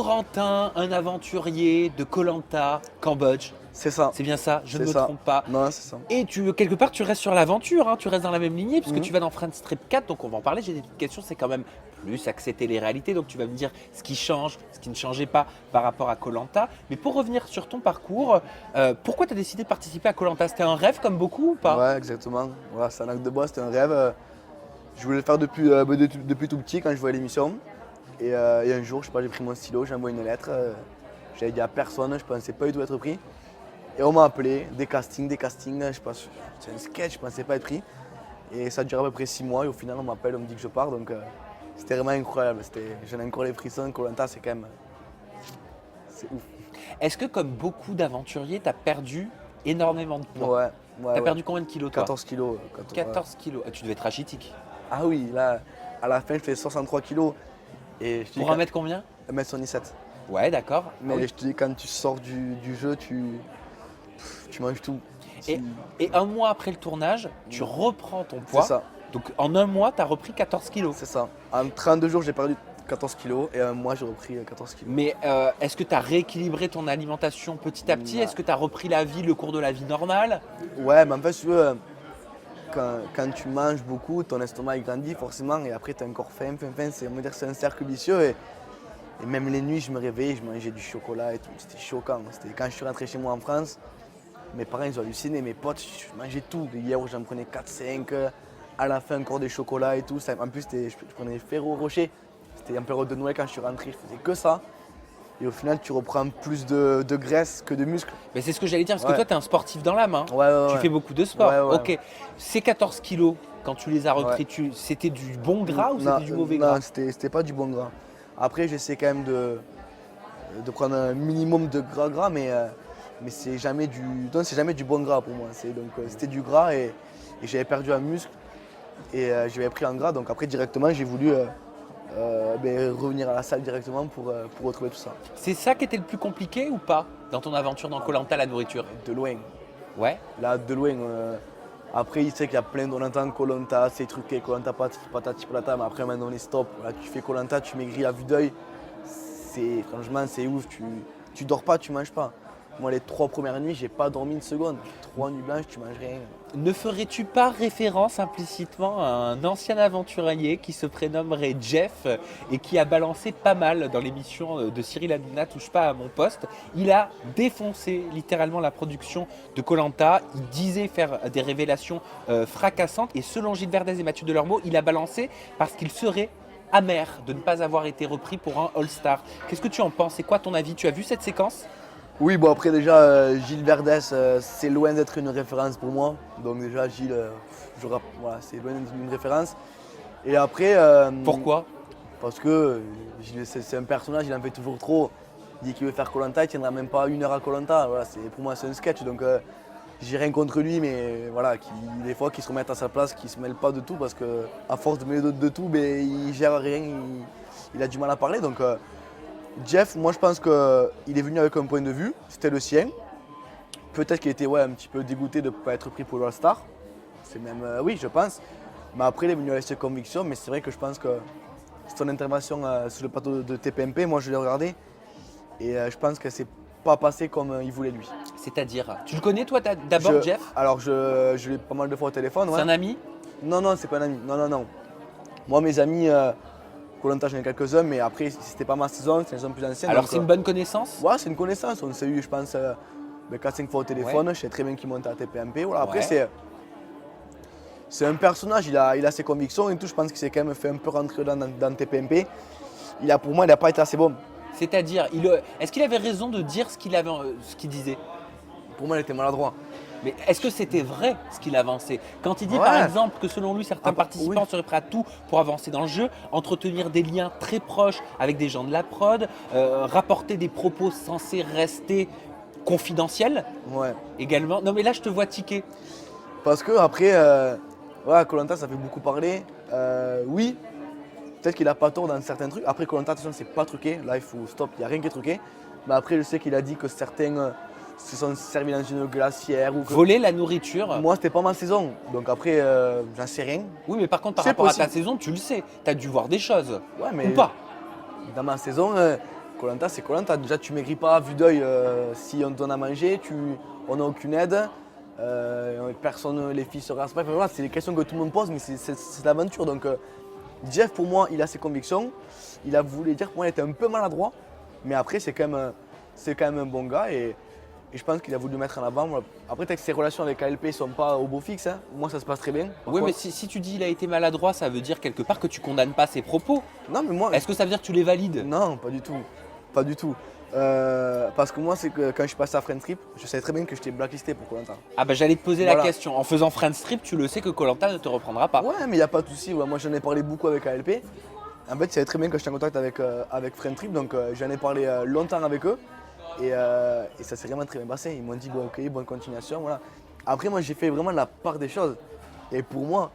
Corentin, un aventurier de koh Cambodge. C'est ça. C'est bien ça, je ne me ça. trompe pas. Non, c'est ça. Et quelque part, tu restes sur l'aventure, hein, tu restes dans la même lignée, puisque Mhm. tu vas dans Friends Strip 4, donc on va en parler. J'ai des petites questions, c'est quand même plus accepter les réalités, donc tu vas me dire ce qui change, ce qui ne changeait pas par rapport à koh. Mais pour revenir sur ton parcours, pourquoi tu as décidé de participer à koh? C'était un rêve comme beaucoup ou pas? Ouais, exactement. Voilà, c'est un acte de bois, c'était un rêve. Je voulais le faire depuis tout petit quand je voyais l'émission. Et un jour, je sais pas, j'ai pris mon stylo, j'ai envoyé une lettre. J'avais dit à personne, je pensais pas du tout être pris. Et on m'a appelé, des castings, je pense, c'est un sketch, je pensais pas être pris. Et ça a duré à peu près 6 mois et au final on m'appelle, on me dit que je pars. Donc c'était vraiment incroyable, j'en ai encore les frissons. Koh Lanta, c'est quand même, c'est ouf. Est-ce que comme beaucoup d'aventuriers, tu as perdu énormément de poids? Ouais, Tu ouais, as perdu combien de kilos toi? 14 kilos. 14 kilos. Ah, tu devais être rachitique. Ah oui, là, à la fin, je fais 63 kilos. Et je te dis Pour un mètre combien? 1m77. Ouais, d'accord. Mais Ah oui. je te dis, quand tu sors du jeu, tu manges tout. Et, et un mois après le tournage, tu reprends ton C'est poids. ça, Donc en un mois, tu as repris 14 kilos. c'est ça. En 32 jours, j'ai perdu 14 kilos et un mois, j'ai repris 14 kilos. Mais est-ce que tu as rééquilibré ton alimentation petit à petit? Ouais. Est-ce que tu as repris le cours de la vie normale? Ouais, mais en fait, si tu veux, quand tu manges beaucoup, ton estomac il grandit forcément et après, tu as un corps faim. On va dire, c'est un cercle vicieux. Et même les nuits, je me réveillais, je mangeais du chocolat et tout. C'était choquant. Quand je suis rentré chez moi en France, mes parents ils ont halluciné. Mes potes, je mangeais tout. Les yaourts, j'en prenais 4-5. À la fin, encore des chocolats et tout. En plus, je prenais Ferrero Rocher. C'était en période de Noël quand je suis rentré, je faisais que ça. Et au final, tu reprends plus de graisse que de muscles. Mais c'est ce que j'allais dire, parce que Ouais. toi, tu es un sportif dans l'âme. Hein. Ouais. Tu fais beaucoup de sport. Ouais, ouais. Ok. Ces 14 kilos, quand tu les as repris, c'était du bon gras ou Non, c'était du mauvais non, gras? c'était pas du bon gras. Après, j'essaie quand même de prendre un minimum de gras, mais c'est jamais du bon gras pour moi. C'était du gras et j'avais perdu un muscle et j'avais pris en gras. Donc après, directement, j'ai voulu revenir à la salle directement pour retrouver tout ça. C'est ça qui était le plus compliqué ou pas dans ton aventure dans koh la nourriture? De loin. Ouais. Là, de loin. Après, il sait qu'il y a plein on entend koh Lanta, c'est truqué, koh Lanta patati patata, mais après, maintenant, on est stop. Là, tu fais koh Lanta, tu maigris à vue d'œil. Franchement, c'est ouf. Tu dors pas, tu manges pas. Moi, les 3 premières nuits, j'ai pas dormi une seconde. 3 nuits blanches, tu manges rien. Ne ferais-tu pas référence implicitement à un ancien aventurier qui se prénommerait Jeff et qui a balancé pas mal dans l'émission de Cyril Hanouna, Touche pas à mon poste? Il a défoncé littéralement la production de koh. Il disait faire des révélations fracassantes et selon Gilles Verdez et Mathieu Delormeau, il a balancé parce qu'il serait amer de ne pas avoir été repris pour un All-Star. Qu'est-ce que tu en penses? C'est quoi ton avis? Tu as vu cette séquence? Oui, bon, après, déjà, Gilles Verdez, c'est loin d'être une référence pour moi. Donc, déjà, Gilles, voilà, c'est loin d'être une référence. Et après. Pourquoi? Parce que Gilles, c'est un personnage, il en fait toujours trop. Il dit qu'il veut faire koh Lanta, il ne tiendra même pas 1 heure à koh Lanta. Voilà, pour moi, c'est un sketch. Donc, j'ai rien contre lui, mais voilà, des fois, qu'il se remette à sa place, qu'il ne se mêle pas de tout. Parce qu'à force de mêler de tout, il gère rien, il a du mal à parler. Donc, Jeff, moi je pense qu'il est venu avec un point de vue, c'était le sien. Peut-être qu'il était un petit peu dégoûté de ne pas être pris pour le All-Star. C'est même, oui, je pense. Mais après, il est venu avec ses convictions. Mais c'est vrai que je pense que son intervention sur le plateau de TPMP, moi je l'ai regardé. Et je pense que c'est pas passé comme il voulait lui. C'est-à-dire, tu le connais toi d'abord, Jeff? Alors je l'ai pas mal de fois au téléphone. C'est un ami? Non, c'est pas un ami. Non. Moi, mes amis. Koh Lanta, j'en ai quelques-uns, mais après, c'était pas ma saison, c'est une saison plus ancienne. Alors donc, c'est une bonne connaissance? Ouais, c'est une connaissance. On s'est eu, je pense, 4-5 fois au téléphone. Je sais très bien qu'il monte à TPMP. Voilà. Après, Ouais. c'est un personnage, il a ses convictions et tout. Je pense qu'il s'est quand même fait un peu rentrer dans TPMP. Pour moi, il n'a pas été assez bon. C'est-à-dire, est-ce qu'il avait raison de dire ce qu'il disait? Pour moi, il était maladroit. Mais est-ce que c'était vrai ce qu'il avançait? Quand il dit Ouais. par exemple que selon lui, certains participants oui. seraient prêts à tout pour avancer dans le jeu, entretenir des liens très proches avec des gens de la prod, rapporter des propos censés rester confidentiels Ouais. également. Non mais là, je te vois tiquer. Parce que après, koh Lanta, ça fait beaucoup parler. Oui, peut-être qu'il a pas tort dans certains trucs. Après, koh Lanta, attention, c'est pas truqué. Là, il faut stop, il n'y a rien qui est truqué. Mais après, je sais qu'il a dit que certains se sont servis dans une glacière. Ou que... Voler la nourriture. Moi, c'était pas ma saison. Donc après, j'en sais rien. Oui, mais par contre, par C'est rapport à ta possible. saison, tu le sais. Tu as dû voir des choses. Ouais, mais Ou pas. dans ma saison, koh Koh-Lanta, c'est Koh-Lanta. Déjà, tu maigris pas vu d'œil si on te donne à manger, on n'a aucune aide, personne, les filles se rassent pas. Enfin, voilà, c'est des questions que tout le monde pose, mais c'est l'aventure. Donc, Jeff, pour moi, il a ses convictions. Il a voulu dire, pour moi, il était un peu maladroit, mais après, c'est quand même un bon gars. Et je pense qu'il a voulu le mettre en avant. Après, peut-être que ses relations avec ALP ne sont pas au beau fixe. Hein. Moi, ça se passe très bien. Oui, mais si tu dis qu'il a été maladroit, ça veut dire quelque part que tu condamnes pas ses propos. Non, mais moi. Est-ce que ça veut dire que tu les valides? Non, pas du tout. Pas du tout. Parce que moi, c'est que quand je suis passé à Friendstrip, je savais très bien que j'étais blacklisté pour Koh-Lanta. Ah bah j'allais te poser Voilà. la question. En faisant Friendstrip, tu le sais que Koh-Lanta ne te reprendra pas. Ouais, mais il n'y a pas de souci. Ouais, moi, j'en ai parlé beaucoup avec ALP. En fait, je savais très bien que j'étais en contact avec Friendstrip, donc j'en ai parlé longtemps avec eux. Et ça s'est vraiment très bien passé. Ils m'ont dit, bon, ok, bonne continuation. Voilà. Après, moi, j'ai fait vraiment la part des choses. Et pour moi,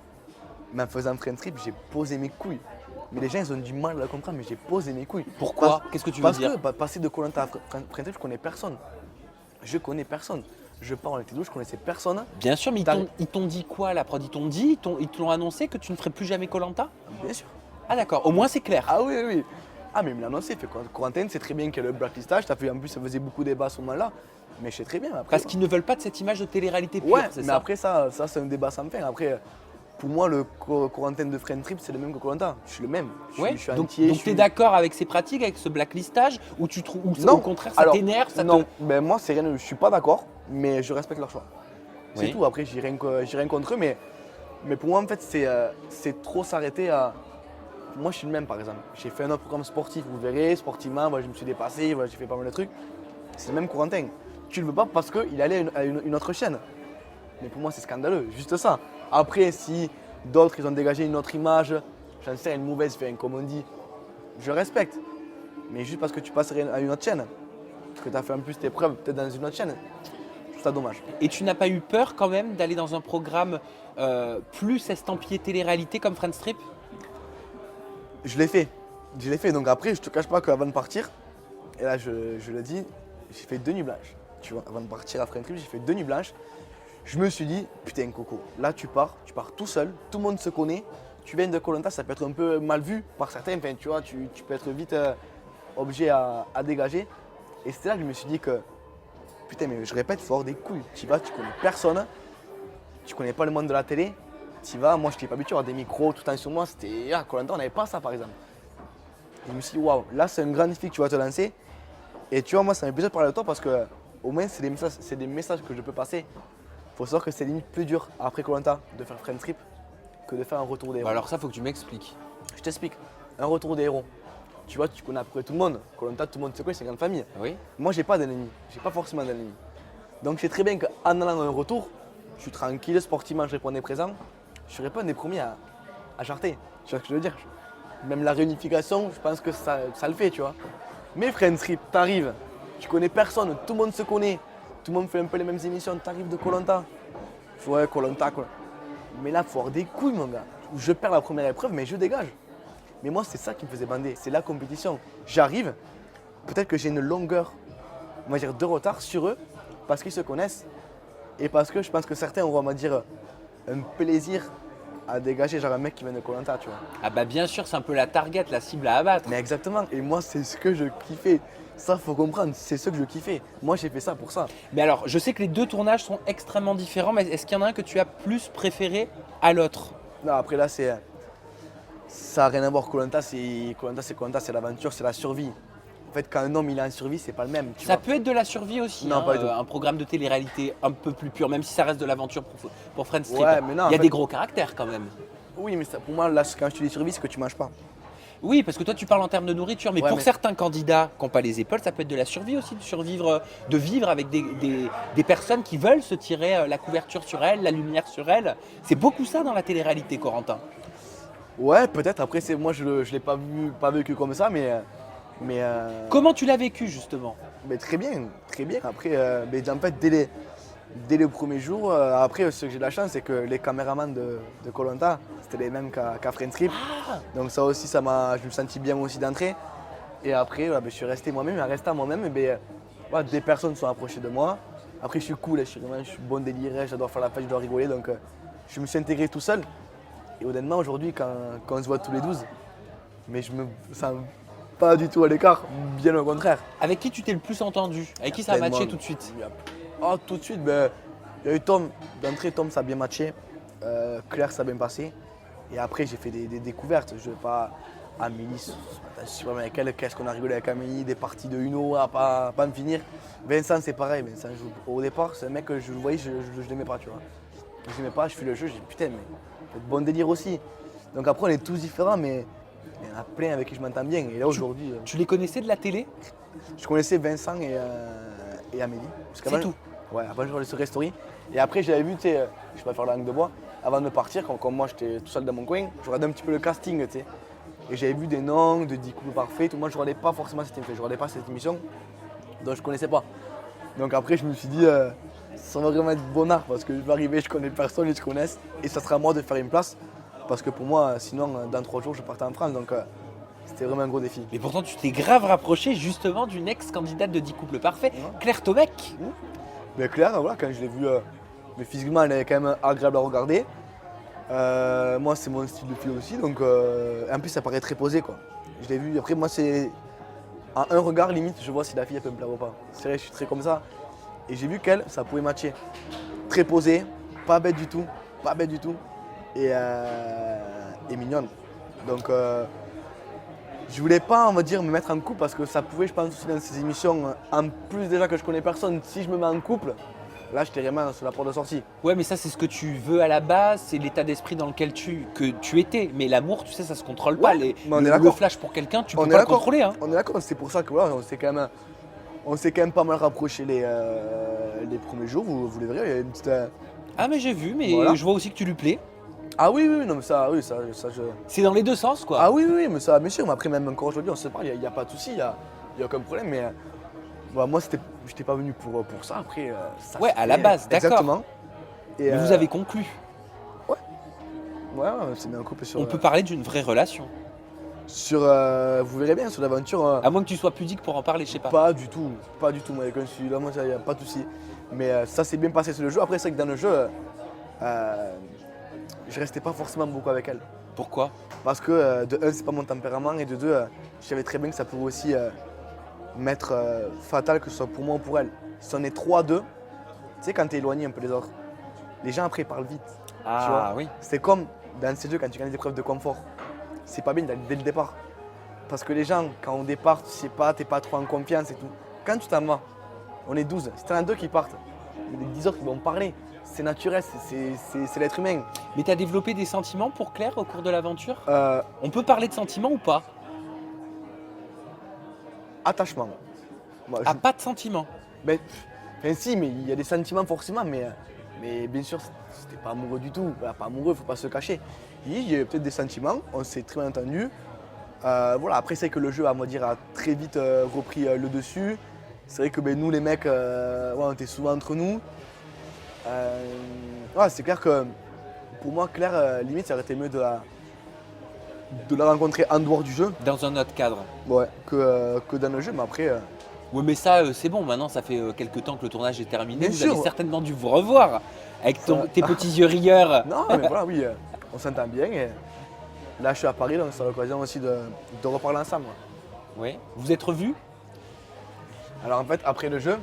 en faisant Friendstrip, j'ai posé mes couilles. Mais les gens, ils ont du mal à le comprendre, mais j'ai posé mes couilles. Pourquoi? Qu'est-ce que tu veux Parce dire? que passer de Koh-Lanta à Friendstrip, je connais personne. Je connais personne. Je pars en été douce, je connaissais personne. Bien sûr, mais ils t'ont dit quoi la prod? Ils t'ont dit, ils te l'ont annoncé que tu ne ferais plus jamais Koh-Lanta? Bien sûr. Ah d'accord, au moins c'est clair. Ah oui, oui. Ah, mais il me l'a annoncé. Fait quarantaine, c'est très bien qu'il y ait le blacklistage. En plus, ça faisait beaucoup de débat à ce moment-là. Mais je sais très bien. Après, Parce qu'ils ne veulent pas de cette image de télé-réalité pure, ouais, c'est mais ça? après, ça c'est un débat sans fin. Après, pour moi, le quarantaine de Friendstrip, c'est le même que Koh-Lanta. Je suis le même. Ouais. Je suis Donc entier. tu es d'accord avec ces pratiques, avec ce blacklistage, ou Non. au contraire ça Alors, t'énerve, ça non, te... ben moi, c'est rien. Je suis pas d'accord, mais je respecte leur choix. C'est Oui. tout. Après, j'ai rien contre eux, mais pour moi, en fait, c'est trop s'arrêter à. Moi, je suis le même, par exemple. J'ai fait un autre programme sportif, vous verrez, sportivement, je me suis dépassé, j'ai fait pas mal de trucs. C'est le même Corentin. Tu le veux pas parce qu'il allait à une autre chaîne. Mais pour moi, c'est scandaleux, juste ça. Après, si d'autres, ils ont dégagé une autre image, j'en sais, une mauvaise, comme on dit, je respecte. Mais juste parce que tu passerais à une autre chaîne, parce que tu as fait en plus tes preuves peut-être dans une autre chaîne, je trouve ça dommage. Et tu n'as pas eu peur quand même d'aller dans un programme plus estampillé télé-réalité comme Friendstrip? Je l'ai fait. Donc après, je te cache pas qu'avant de partir, et là je le dis, j'ai fait 2 nuits blanches. Tu vois, avant de partir à Friendstrip, j'ai fait 2 nuits blanches. Je me suis dit, putain Coco, là tu pars tout seul, tout le monde se connaît. Tu viens de Koh-Lanta, ça peut être un peu mal vu par certains, enfin, tu vois, tu peux être vite obligé à dégager. Et c'est là que je me suis dit que, putain, mais je répète, il faut avoir des couilles. Tu vas, tu connais personne, tu connais pas le monde de la télé. Tu vas, moi je n'étais pas habitué à avoir des micros tout le temps sur moi, c'était à Koh-Lanta, on n'avait pas ça par exemple. Et je me suis dit, waouh, là c'est un grand défi que tu vas te lancer. Et tu vois, moi ça m'a plaisir de parler de toi parce que au moins c'est des messages que je peux passer. Il faut savoir que c'est limite plus dur après Koh-Lanta de faire Friendstrip que de faire un retour des héros. Bah alors ça, faut que tu m'expliques. Je t'explique, un retour des héros. Tu vois, tu connais à peu près tout le monde. Koh-Lanta, tout le monde se connaît, c'est une grande famille. Oui. Moi j'ai pas d'ennemis, j'ai pas forcément d'ennemis. Donc je sais très bien qu'en allant dans un retour, je suis tranquille, sportivement je répondais présent. Je ne serais pas un des premiers à charter. Tu vois ce que je veux dire? Même la réunification, je pense que ça le fait, tu vois. Mais Friendstrip, t'arrives, tu connais personne, tout le monde se connaît, tout le monde fait un peu les mêmes émissions, t'arrives de Koh-Lanta. Ouais, Koh-Lanta, quoi. Mais là, il faut avoir des couilles, mon gars. Je perds la première épreuve, mais je dégage. Mais moi, c'est ça qui me faisait bander, c'est la compétition. J'arrive, peut-être que j'ai une longueur, on va dire, de retard sur eux, parce qu'ils se connaissent. Et parce que je pense que certains auront, on va dire, un plaisir à dégager, genre un mec qui vient de Koh-Lanta, tu vois. Ah bah bien sûr, c'est un peu la target, la cible à abattre. Mais exactement, et moi c'est ce que je kiffais. Ça faut comprendre, c'est ce que je kiffais. Moi j'ai fait ça pour ça. Mais alors, je sais que les deux tournages sont extrêmement différents, mais est-ce qu'il y en a un que tu as plus préféré à l'autre? Non, après là c'est. Ça n'a rien à voir, Koh-Lanta, c'est l'aventure, c'est la survie. En fait, quand un homme il est en survie, c'est pas le même. Tu Ça vois. peut être de la survie aussi, Non, hein, pas du tout. un programme de télé-réalité un peu plus pur, même si ça reste de l'aventure pour Friendstrip. Ouais, mais non, Il y a en des fait- gros caractères quand même. Oui, mais ça, pour moi, là, quand je te dis survie, c'est que tu manges pas. Oui, parce que toi tu parles en termes de nourriture, mais Ouais, pour mais- certains candidats qui n'ont pas les épaules, ça peut être de la survie aussi, de survivre, de vivre avec des personnes qui veulent se tirer la couverture sur elles, la lumière sur elles. C'est beaucoup ça dans la télé-réalité, Corentin. Ouais, peut-être. Après, moi je l'ai pas vécu comme ça, mais Comment tu l'as vécu justement? Mais très bien, très bien. Après, mais en fait, dès le premier jour, après, ce que j'ai de la chance, c'est que les caméramans de Koh-Lanta, c'était les mêmes qu'à Friendstrip. Ah, Donc ça aussi, je me sentis bien aussi d'entrée. Et après, je suis resté moi-même. Et en restant moi-même, des personnes sont approchées de moi. Après, je suis cool, je suis bon délire, j'adore faire la fête, je dois rigoler. Donc je me suis intégré tout seul. Et honnêtement, aujourd'hui, quand on se voit tous les 12, mais pas du tout à l'écart, bien au contraire. Avec qui tu t'es le plus entendu? Avec qui ça a Tellement. matché tout de suite? Ah, tout de suite, ben, il y a eu Tom. D'entrée, Tom, ça a bien matché. Claire, ça a bien passé. Et après, j'ai fait des découvertes. Je vais pas. Amélie, je sais pas avec elle, qu'est-ce qu'on a rigolé avec Amélie, des parties de Uno à pas me finir. Vincent, c'est pareil. Vincent, au départ, c'est un mec que je le voyais, je l'aimais pas, tu vois. Je l'aimais pas, je fais le jeu, j'ai dit putain, mais c'est bon délire aussi. Donc après, on est tous différents, mais il y en a plein avec qui je m'entends bien. Et là, aujourd'hui, Tu les connaissais de la télé? je connaissais Vincent et Amélie. C'est tout. Ouais, avant, je regardais sur Restory. Et après, j'avais vu, tu sais, je vais pas faire la langue de bois, avant de partir, comme moi, j'étais tout seul dans mon coin, je regardais un petit peu le casting, tu sais. Et j'avais vu des noms de 10 couples parfaits. Tout. Moi, je ne regardais pas forcément cette émission. Je regardais pas cette émission, donc je ne connaissais pas. Donc après, je me suis dit, ça va vraiment être bonnard parce que je vais arriver, je connais personne, ils se connaissent. Et ça sera à moi de faire une place. Parce que pour moi, sinon, dans 3 jours, je partais en France. Donc c'était vraiment un gros défi. Mais pourtant, tu t'es grave rapproché justement d'une ex-candidate de 10 couples parfaits, Claire Tomec. Mais Claire, voilà, quand je l'ai vue, mais physiquement, elle est quand même agréable à regarder. Moi, c'est mon style de fille aussi, donc en plus, ça paraît très posé, quoi. Je l'ai vu. Après, moi, c'est à un regard limite, je vois si la fille elle peut me plaire ou pas. C'est vrai, je suis très comme ça. Et j'ai vu qu'elle, ça pouvait matcher. Très posée, pas bête du tout, pas bête du tout, et mignonne. Donc, je voulais pas, on va dire, me mettre en couple parce que ça pouvait, je pense, aussi dans ces émissions, en plus déjà que je connais personne, si je me mets en couple. Là, j'étais vraiment sur la porte de sortie. Ouais, mais ça, c'est ce que tu veux à la base, c'est l'état d'esprit dans lequel tu étais. Mais l'amour, tu sais, ça se contrôle pas. Ouais, mais on est Le d'accord. flash pour quelqu'un, tu On peux est pas le d'accord. contrôler. Hein. On est d'accord, c'est pour ça que voilà, on s'est quand même pas mal rapproché les premiers jours, vous les verrez, il y a une petite. Ah, mais j'ai vu, mais Voilà. je vois aussi que tu lui plais. Ah oui, oui, non, mais ça, oui, ça je. C'est dans les deux sens, quoi. Ah oui, oui, mais ça, bien sûr, mais après, même encore aujourd'hui, on se parle, il n'y a pas de souci, il n'y a aucun problème, mais voilà, moi, j'étais pas venu pour ça, après. Ça Ouais, se à la fait, base, d'accord. Exactement. Et, Mais vous avez conclu. Ouais, c'est bien coupé sur. On peut parler d'une vraie relation. Vous verrez bien, sur l'aventure. À moins que tu sois pudique pour en parler, je sais pas. Pas du tout, moi, quand je suis là, moi, il n'y a pas de souci. Mais ça s'est bien passé sur le jeu. Après, c'est vrai que dans le jeu, je restais pas forcément beaucoup avec elle. Pourquoi? Parce que de un, c'est pas mon tempérament, et de deux, je savais très bien que ça pouvait aussi m'être fatal, que ce soit pour moi ou pour elle. Si on est 3-2, tu sais, quand t'es éloigné un peu des autres, les gens après ils parlent vite. Ah tu vois. oui. C'est comme dans ces jeux quand tu gagnes des épreuves de confort. C'est pas bien d'aller dès le départ. Parce que les gens, quand on départ, tu sais pas, t'es pas trop en confiance et tout. Quand tu t'en vas, on est 12. Si t'en as 2 qui partent, les 10 autres qui vont parler. C'est naturel, c'est l'être humain. Mais t'as développé des sentiments pour Claire au cours de l'aventure? Euh, On peut parler de sentiments ou pas? attachement. Moi, Ah, pas de sentiments. ben, enfin, si, mais il y a des sentiments forcément, mais bien sûr, c'était pas amoureux du tout. Voilà, pas amoureux, faut pas se cacher. Il y a peut-être des sentiments, on s'est très bien entendu. Voilà, après, c'est que le jeu, à moi dire, a très vite repris le dessus. C'est vrai que ben, nous, les mecs, ouais, on était souvent entre nous. Ouais, c'est clair que pour moi, Claire, limite, ça aurait été mieux de la rencontrer en dehors du jeu, Dans un autre cadre. ouais, que dans le jeu. Mais après, Oui, mais ça, c'est bon. Maintenant, ça fait quelques temps que le tournage est terminé. Bien Vous sûr. avez certainement dû vous revoir avec Ça- tes petits yeux rieurs. non, mais voilà, oui, on s'entend bien. Et là, je suis à Paris, donc c'est l'occasion aussi de reparler ensemble. Oui. Vous êtes revus? Alors en fait, après le jeu,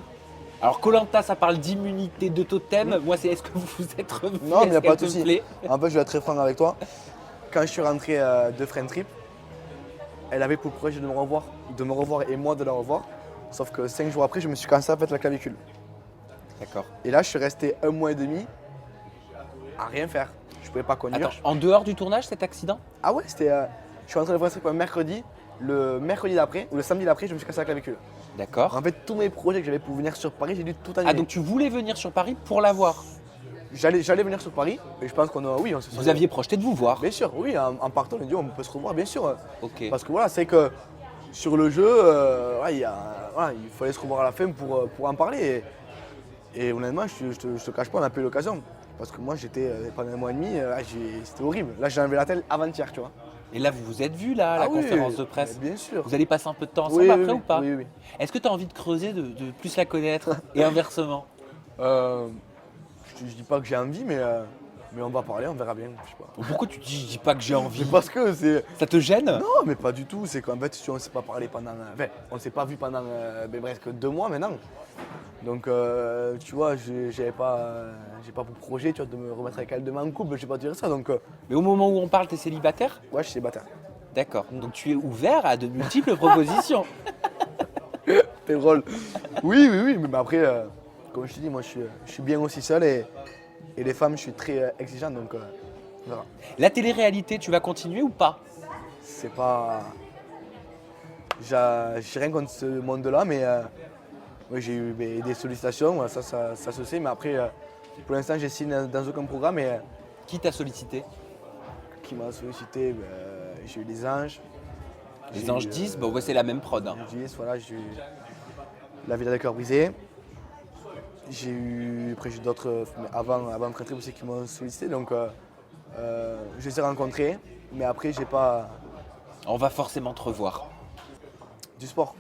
Alors, Koh-Lanta, ça parle d'immunité de totem. Moi, c'est est-ce que vous vous êtes revus? Non, mais il n'y a Est-ce pas de qu'elle te souci. plaît? En fait, je vais être très franc avec toi. Quand je suis rentré de Friend Trip, elle avait pour projet de me revoir et moi de la revoir. Sauf que 5 jours après, je me suis cassé en fait la clavicule. D'accord. Et là, je suis resté 1 mois et demi à rien faire. Je pouvais pas conduire. Attends, en dehors du tournage, cet accident? Ah ouais, c'était. Je suis rentré de Friend Trip un mercredi. Le mercredi d'après, ou le samedi d'après, je me suis cassé la clavicule. D'accord. En fait, tous mes projets que j'avais pour venir sur Paris, j'ai dû tout annuler. Ah, donc tu voulais venir sur Paris pour la voir? J'allais venir sur Paris, et je pense qu'on a. Oui, on se Vous aviez projeté de vous voir? Bien sûr, oui, en partant, on a dit on peut se revoir, bien sûr. Ok. Parce que voilà, c'est que sur le jeu, ouais, voilà, il fallait se revoir à la fin pour en parler. Et honnêtement, je te cache pas, on a pas eu l'occasion. Parce que moi, j'étais pendant 1 mois et demi, c'était horrible. Là, j'ai enlevé la tête avant-hier, tu vois. Et là, vous vous êtes vus là, à la Ah oui, conférence de presse? Bien sûr. Vous allez passer un peu de temps ensemble Oui, après oui, ou pas? Oui, oui. Est-ce que tu as envie de creuser, de plus la connaître et inversement? Je dis pas que j'ai envie, mais Mais on va parler, on verra bien. Je sais pas. Pourquoi tu dis pas que j'ai envie? Mais parce que c'est. Ça te gêne? Non, mais pas du tout. C'est qu'en fait, si on ne s'est pas parlé pendant. Enfin, on ne s'est pas vu pendant presque 2 mois maintenant. Donc, tu vois, j'ai pas pour projet, tu vois, de me remettre avec elle demain en couple. Je vais pas te dire ça. Donc, Mais au moment où on parle, t'es célibataire? ouais, je suis célibataire. D'accord. Donc tu es ouvert à de multiples propositions. T'es drôle. Oui, mais après, comme je te dis, moi, je suis bien aussi seul et les femmes, je suis très exigeant. Donc, on verra. La télé-réalité, tu vas continuer ou pas? C'est pas. J'ai rien contre ce monde-là, mais ouais, j'ai eu des sollicitations, voilà, ça se sait. Mais après, pour l'instant, j'ai signé dans aucun programme. Et Qui t'a sollicité? qui m'a sollicité, j'ai eu les anges. Les J'ai Anges eu, 10, ouais, c'est la même prod. Hein. Les 10, voilà, j'ai eu La Villa des Cœurs Brisés. J'ai eu, après j'ai eu d'autres, mais avant Country aussi qui m'ont sollicité. Donc je les ai rencontrés, mais après j'ai pas On va forcément te revoir. du sport.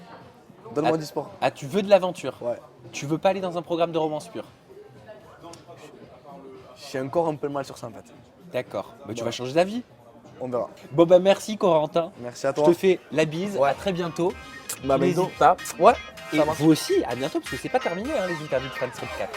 Donne-moi du sport. Ah, tu veux de l'aventure? Ouais. Tu veux pas aller dans un programme de romance pure? J'ai encore un peu mal sur ça en fait. D'accord. Bah, tu vas changer d'avis. On verra. Bon bah merci Corentin. Merci à Je toi. te fais la bise. Ouais. À très bientôt. Bah, N'hésite pas. Ouais, Et ça marche. vous aussi, à bientôt parce que c'est pas terminé hein, les interviews de Friends 4.